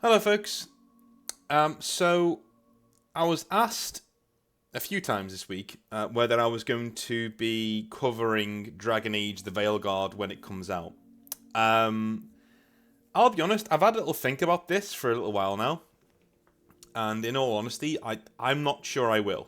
Hello, folks. So I was asked a few times this week whether I was going to be covering Dragon Age: The Veilguard when it comes out. Um, I'll be honest. I've had a little think about this for a little while now, and in all honesty, I'm not sure I will.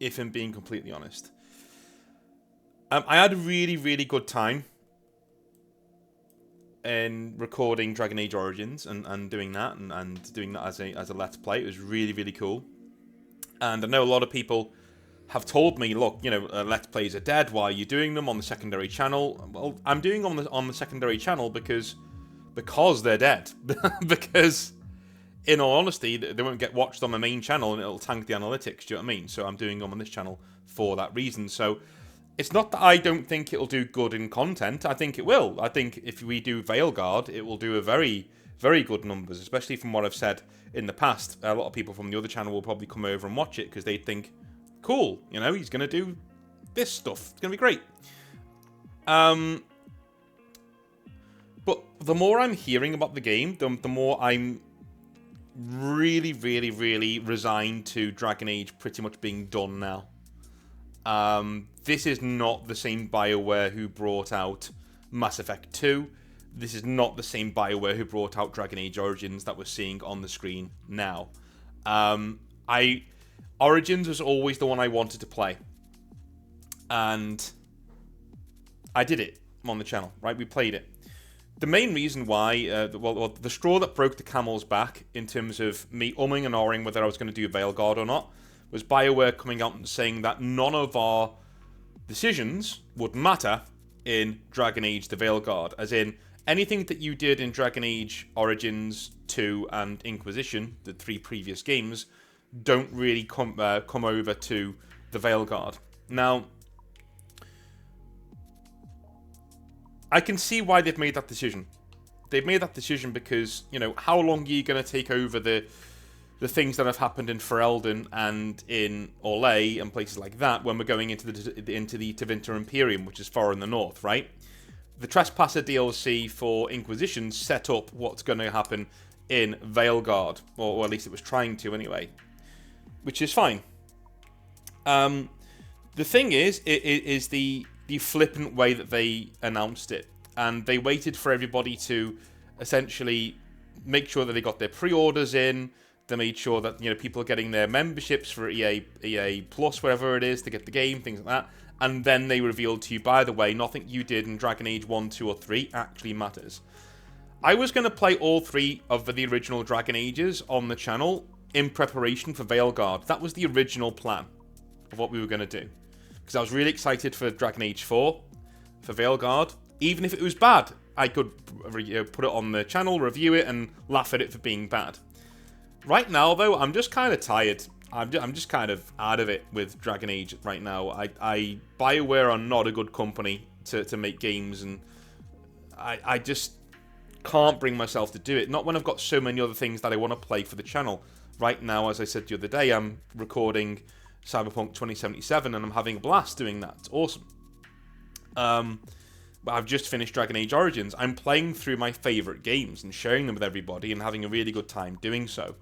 If I'm being completely honest, I had a really good time in recording Dragon Age Origins and doing that and doing that as a let's play. It was really cool. And I know a lot of people have told me, look, let's plays are dead. Why are you doing them on the secondary channel? Well, I'm doing them on the secondary channel because they're dead. Because in all honesty, they won't get watched on the main channel and it'll tank the analytics. Do you know what I mean? So I'm doing them on this channel for that reason. So it's not that I don't think it'll do good in content. I think it will. I think if we do Veilguard, it will do a very good numbers, especially from what I've said in the past. A lot of people from the other channel will probably come over and watch it because they think, cool, he's going to do this stuff. It's going to be great. But the more I'm hearing about the game, the more I'm really resigned to Dragon Age pretty much being done now. This is not the same BioWare who brought out Mass Effect 2. This is not the same BioWare who brought out Dragon Age Origins that we're seeing on the screen now. Origins was always the one I wanted to play. And I did it on the channel, right? We played it. The main reason why, the straw that broke the camel's back in terms of me umming and ahhing whether I was going to do Veilguard or not, was BioWare coming out and saying that none of our decisions would matter in Dragon Age: The Veilguard. As in, anything that you did in Dragon Age Origins 2 and Inquisition, the three previous games, don't really come over to the Veilguard. Now, I can see why they've made that decision. They've made that decision because, how long are you going to take over the things that have happened in Ferelden and in Orlais and places like that when we're going into the Tevinter Imperium, which is far in the north, right? The Trespasser DLC for Inquisition set up what's going to happen in Veilguard, or at least it was trying to anyway, which is fine. The thing is, it is the flippant way that they announced it, and they waited for everybody to essentially make sure that they got their pre-orders in. They made sure that people are getting their memberships for EA Plus, whatever it is, to get the game, things like that. And then they revealed to you, by the way, nothing you did in Dragon Age 1, 2, or 3 actually matters. I was going to play all three of the original Dragon Ages on the channel in preparation for Veilguard. That was the original plan of what we were going to do. Because I was really excited for Dragon Age 4, for Veilguard. Even if it was bad, I could put it on the channel, review it, and laugh at it for being bad. Right now, though, I'm just kind of tired. I'm just kind of out of it with Dragon Age right now. BioWare are not a good company to make games, and I just can't bring myself to do it. Not when I've got so many other things that I want to play for the channel. Right now, as I said the other day, I'm recording Cyberpunk 2077, and I'm having a blast doing that. It's awesome. But I've just finished Dragon Age Origins. I'm playing through my favourite games and sharing them with everybody and having a really good time doing so.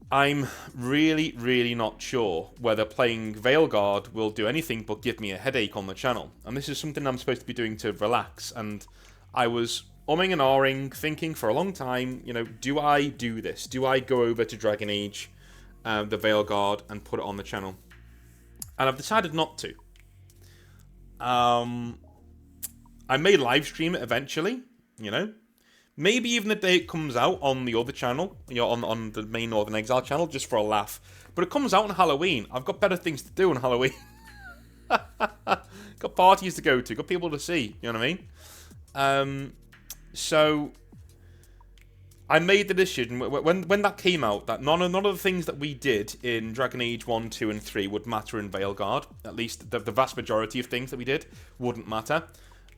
I'm really not sure whether playing Veilguard will do anything but give me a headache on the channel. And this is something I'm supposed to be doing to relax. And I was umming and ahhing, thinking for a long time, do I do this? Do I go over to Dragon Age, the Veilguard, and put it on the channel? And I've decided not to. I may live stream it eventually, Maybe even the day it comes out on the other channel, on the main Northern Exile channel, just for a laugh. But it comes out on Halloween. I've got better things to do on Halloween. Got parties to go to, got people to see, you know what I mean? So I made the decision when that came out that none of the things that we did in Dragon Age 1, 2, and 3 would matter in Veilguard. At least the vast majority of things that we did wouldn't matter.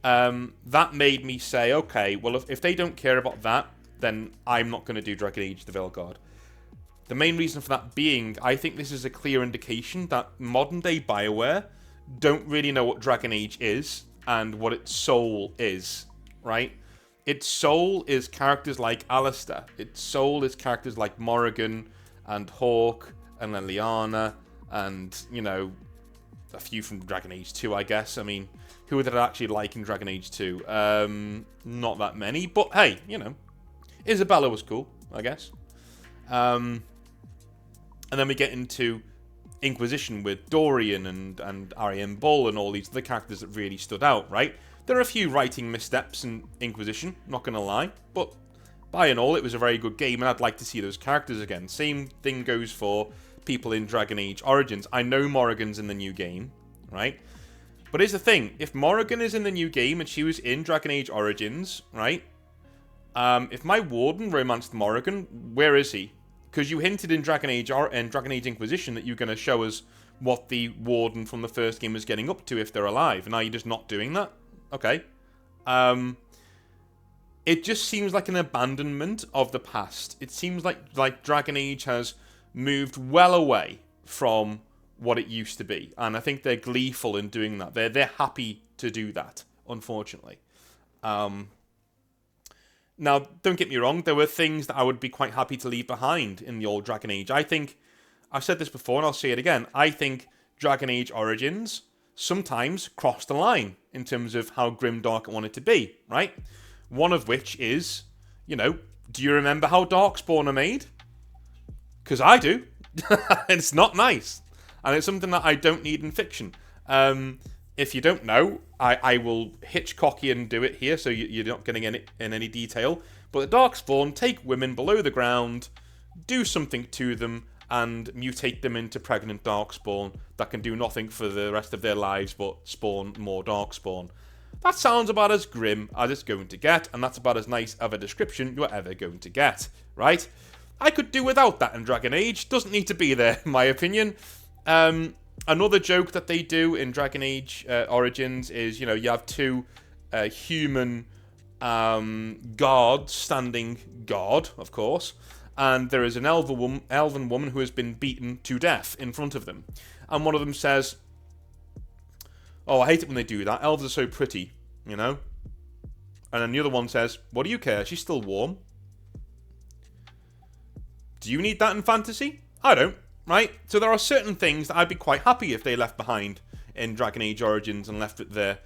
That made me say, okay, well, if they don't care about that, then I'm not going to do Dragon Age: The Veilguard. The main reason for that being, I think this is a clear indication that modern-day BioWare don't really know what Dragon Age is and what its soul is, right? its soul is characters like Alistair. Its soul is characters like Morrigan and Hawk and Liliana and, you know, a few from Dragon Age 2, I guess. I mean, who did I actually like in Dragon Age 2? Not that many, but hey, you know, Isabella was cool, I guess. And then we get into Inquisition with Dorian and Ariane Bull and all these other characters that really stood out, right? There are a few writing missteps in Inquisition, not going to lie, but by and all, it was a very good game, and I'd like to see those characters again. Same thing goes for people in Dragon Age Origins. I know Morrigan's in the new game, right? But here's the thing, if Morrigan is in the new game and she was in Dragon Age Origins, right? If my Warden romanced Morrigan, where is he? Because you hinted in Dragon Age Inquisition that you're going to show us what the Warden from the first game is getting up to if they're alive, and now you're just not doing that? Okay. It just seems like an abandonment of the past. It seems like Dragon Age has moved well away from what it used to be, and I think they're gleeful in doing that. They're happy to do that, unfortunately. Now, don't get me wrong, there were things that I would be quite happy to leave behind in the old Dragon Age. I think, I've said this before and I'll say it again, I think Dragon Age Origins sometimes crossed the line in terms of how grimdark I want it to be, right? One of which is, you know, do you remember how Darkspawn are made? Because I do. It's not nice. And it's something that I don't need in fiction. If you don't know, I will Hitchcocky and do it here, so you're not getting in any detail. But the Darkspawn take women below the ground, do something to them, and mutate them into pregnant Darkspawn that can do nothing for the rest of their lives but spawn more Darkspawn. That sounds about as grim as it's going to get, and that's about as nice of a description you're ever going to get, right? I could do without that in Dragon Age. Doesn't need to be there, in my opinion. Another joke that they do in Dragon Age Origins is, you know, you have two human guards standing guard, of course, and there is an elven woman who has been beaten to death in front of them. And one of them says, "Oh, I hate it when they do that. Elves are so pretty, you know?" And then the other one says, "What do you care? She's still warm." Do you need that in fantasy? I don't, right? So there are certain things that I'd be quite happy if they left behind in Dragon Age Origins and left it there.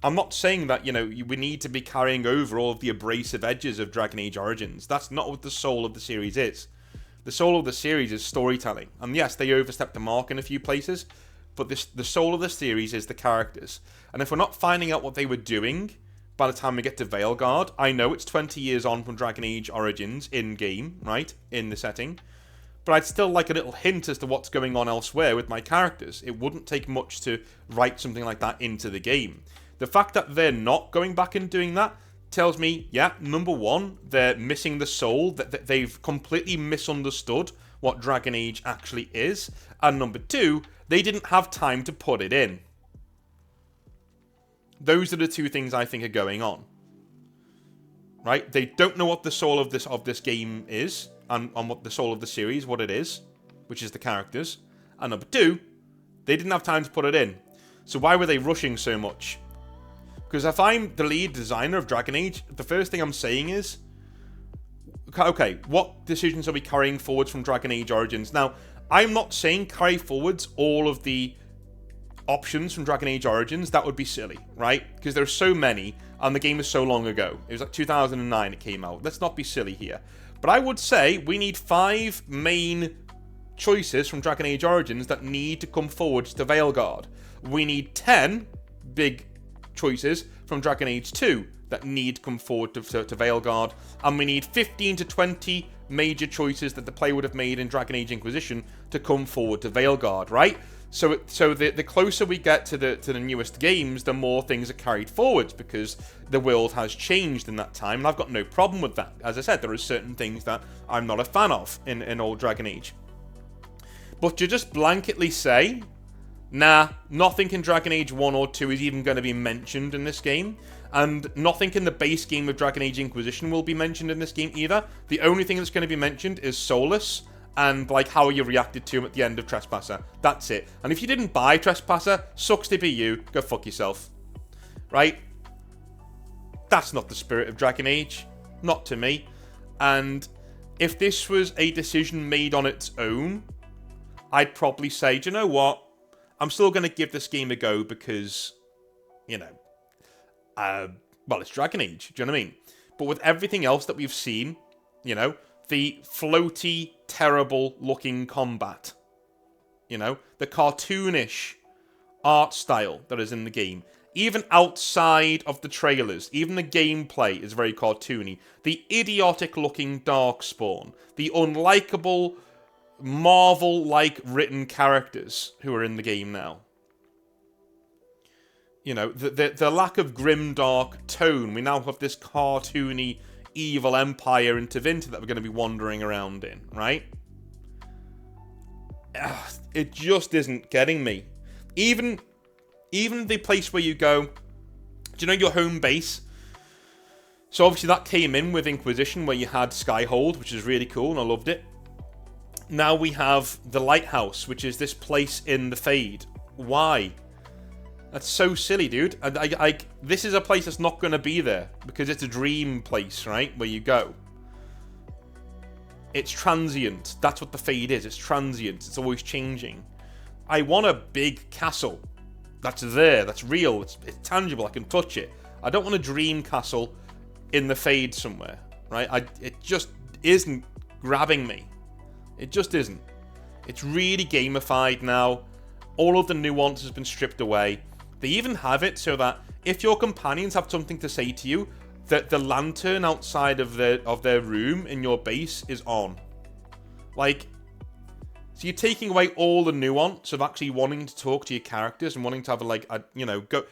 I'm not saying that, you know, we need to be carrying over all of the abrasive edges of Dragon Age Origins. That's not what the soul of the series is. The soul of the series is storytelling. And yes, they overstepped the mark in a few places, but the soul of the series is the characters. And if we're not finding out what they were doing by the time we get to Veilguard, I know it's 20 years on from Dragon Age Origins in-game, right, in the setting, but I'd still like a little hint as to what's going on elsewhere with my characters. It wouldn't take much to write something like that into the game. The fact that they're not going back and doing that tells me, yeah, number one, they're missing the soul, that they've completely misunderstood what Dragon Age actually is, and number two, they didn't have time to put it in. Those are the two things I think are going on. Right? They don't know what the soul of this game is, and what the soul of the series, what it is, which is the characters. And number two, they didn't have time to put it in. So why were they rushing so much? Because if I'm the lead designer of Dragon Age, the first thing I'm saying is, okay, what decisions are we carrying forwards from Dragon Age Origins? Now, I'm not saying carry forwards all of the options from Dragon Age Origins. That would be silly, right? Because there's so many, and the game is so long ago. It was like 2009 it came out. Let's not be silly here. But I would say we need 5 main choices from Dragon Age Origins that need to come forward to Veilguard. We need 10 big choices from Dragon Age 2 that need to come forward to Veilguard, and we need 15 to 20 major choices that the player would have made in Dragon Age Inquisition to come forward to Veilguard, right? So the closer we get to the newest games, the more things are carried forwards, because the world has changed in that time, and I've got no problem with that. As I said, there are certain things that I'm not a fan of in old Dragon Age. But to just blanketly say, nah, nothing in Dragon Age 1 or 2 is even going to be mentioned in this game, and nothing in the base game of Dragon Age Inquisition will be mentioned in this game either. The only thing that's going to be mentioned is Solus, and like how you reacted to him at the end of Trespasser. That's it. And if you didn't buy Trespasser, sucks to be you. Go fuck yourself. Right? That's not the spirit of Dragon Age. Not to me. And if this was a decision made on its own, I'd probably say, do you know what? I'm still going to give this game a go because, you know, well, it's Dragon Age. Do you know what I mean? But with everything else that we've seen, you know, the floaty, terrible-looking combat, you know, the cartoonish art style that is in the game, even outside of the trailers, even the gameplay is very cartoony. The idiotic-looking Darkspawn, the unlikable, Marvel-like written characters who are in the game now. You know, the lack of grimdark tone. We now have this cartoony, evil empire in Tevinter that we're going to be wandering around in, right? It just isn't getting me. Even the place where you go, do you know your home base? So obviously that came in with Inquisition, where you had Skyhold, which is really cool, and I loved it. Now we have the Lighthouse, which is this place in the Fade. Why? That's so silly, dude. And this is a place that's not going to be there, because it's a dream place, right? Where you go. It's transient. That's what the Fade is. It's transient. It's always changing. I want a big castle that's there, that's real, it's tangible, I can touch it. I don't want a dream castle in the Fade somewhere, right? It just isn't grabbing me. It just isn't. It's really gamified now. All of the nuance has been stripped away. They even have it so that if your companions have something to say to you, that the lantern outside of their room in your base is on. Like, so you're taking away all the nuance of actually wanting to talk to your characters and wanting to have go.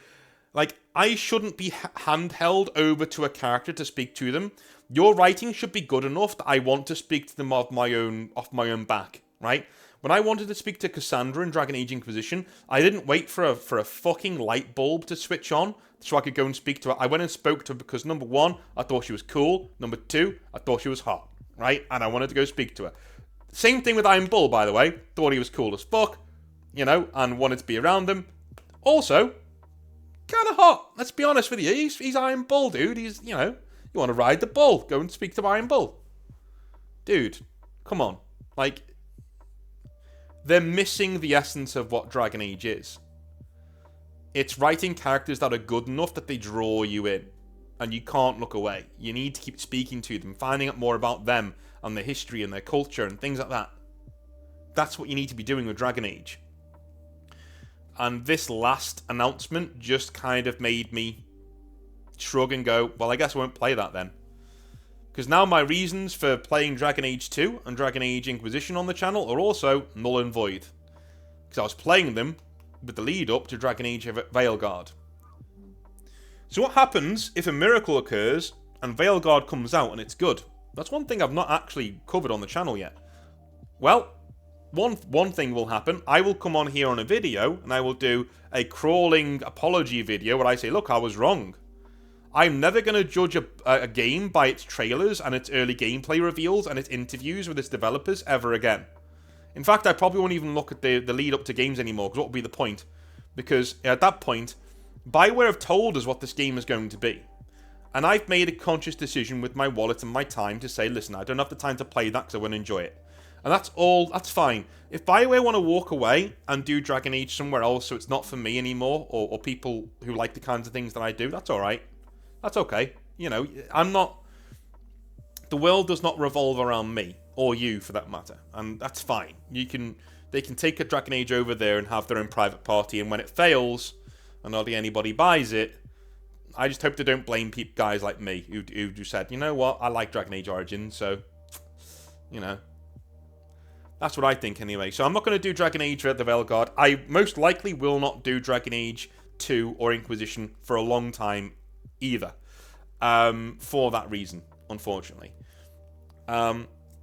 Like, I shouldn't be handheld over to a character to speak to them. Your writing should be good enough that I want to speak to them off my own back, right? When I wanted to speak to Cassandra in Dragon Age Inquisition, I didn't wait for a fucking light bulb to switch on so I could go and speak to her. I went and spoke to her because, number one, I thought she was cool. Number two, I thought she was hot, right? And I wanted to go speak to her. Same thing with Iron Bull, by the way. Thought he was cool as fuck, you know, and wanted to be around him. Also, kind of hot. Let's be honest with you. He's Iron Bull, dude. He's, you know, you want to ride the bull. Go and speak to Iron Bull. Dude, come on. Like, they're missing the essence of what Dragon Age is. It's writing characters that are good enough that they draw you in. And you can't look away. You need to keep speaking to them, finding out more about them and their history and their culture and things like that. That's what you need to be doing with Dragon Age. And this last announcement just kind of made me shrug and go, well, I guess I won't play that then. Because now my reasons for playing Dragon Age 2 and Dragon Age Inquisition on the channel are also null and void. Because I was playing them with the lead up to Dragon Age Veilguard. So what happens if a miracle occurs and Veilguard comes out and it's good? That's one thing I've not actually covered on the channel yet. Well, one thing will happen. I will come on here on a video and I will do a crawling apology video where I say, look, I was wrong. I'm never going to judge a game by its trailers and its early gameplay reveals and its interviews with its developers ever again. In fact, I probably won't even look at the lead up to games anymore, because what would be the point? Because at that point, BioWare have told us what this game is going to be. And I've made a conscious decision with my wallet and my time to say, listen, I don't have the time to play that because I want to enjoy it. And that's all, that's fine. If BioWare want to walk away and do Dragon Age somewhere else so it's not for me anymore, or people who like the kinds of things that I do, that's alright. That's okay. You know, I'm not... The world does not revolve around me, or you for that matter. And that's fine. They can take a Dragon Age over there and have their own private party, and when it fails, and hardly anybody buys it, I just hope they don't blame guys like me who said, you know what, I like Dragon Age Origins, so, you know. That's what I think anyway. So I'm not going to do Dragon Age at the Veilguard. I most likely will not do Dragon Age 2 or Inquisition for a long time either. For that reason, unfortunately.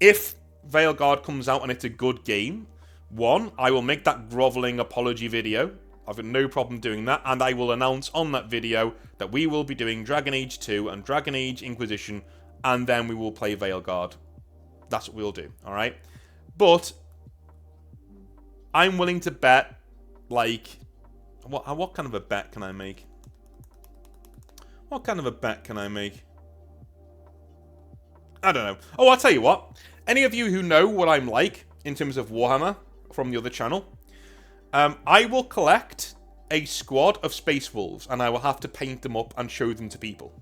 If Veilguard comes out and it's a good game, one, I will make that groveling apology video. I've got no problem doing that, and I will announce on that video that we will be doing Dragon Age 2 and Dragon Age Inquisition, and then we will play Veilguard. That's what we'll do, alright? But I'm willing to bet, like, what kind of a bet can I make? What kind of a bet can I make? I don't know. Oh, I'll tell you what. Any of you who know what I'm like in terms of Warhammer from the other channel, I will collect a squad of Space Wolves and I will have to paint them up and show them to people.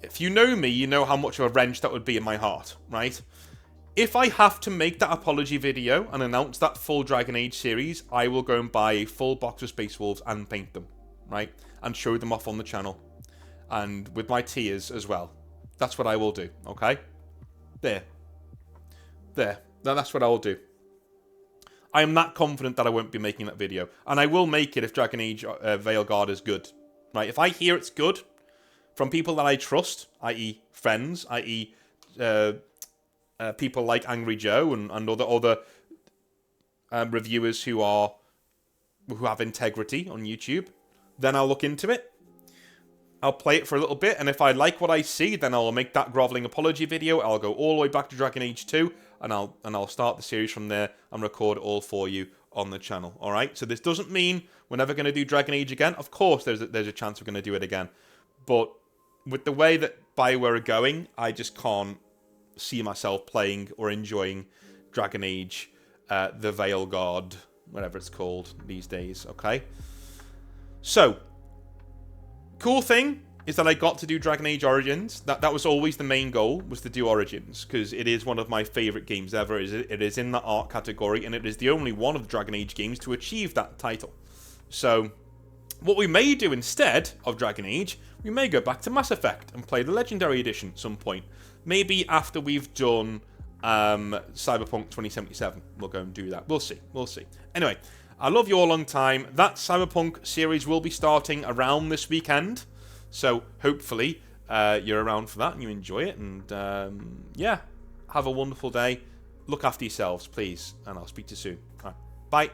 If you know me, you know how much of a wrench that would be in my heart, right? If I have to make that apology video and announce that full Dragon Age series, I will go and buy a full box of Space Wolves and paint them, right? And show them off on the channel. And with my tiers as well. That's what I will do, okay? There. Now that's what I will do. I am that confident that I won't be making that video. And I will make it if Dragon Age Veilguard is good. Right? If I hear it's good from people that I trust, i.e. friends, i.e. people like Angry Joe and other reviewers who have integrity on YouTube, then I'll look into it. I'll play it for a little bit, and if I like what I see, then I'll make that groveling apology video. I'll go all the way back to Dragon Age 2, and I'll start the series from there and record all for you on the channel. All right. So this doesn't mean we're never going to do Dragon Age again. Of course, there's a chance we're going to do it again, but with the way that BioWare are going, I just can't see myself playing or enjoying Dragon Age, the Veilguard, whatever it's called these days. Okay. So. Cool thing is that I got to do Dragon Age Origins. That was always the main goal, was to do Origins, because it is one of my favourite games ever. It is in the art category, and it is the only one of the Dragon Age games to achieve that title. So, what we may do instead of Dragon Age, we may go back to Mass Effect and play the Legendary Edition at some point. Maybe after we've done Cyberpunk 2077, we'll go and do that. We'll see. Anyway, I love you all long time. That Cyberpunk series will be starting around this weekend. So hopefully you're around for that and you enjoy it. And yeah, have a wonderful day. Look after yourselves, please. And I'll speak to you soon. All right, bye.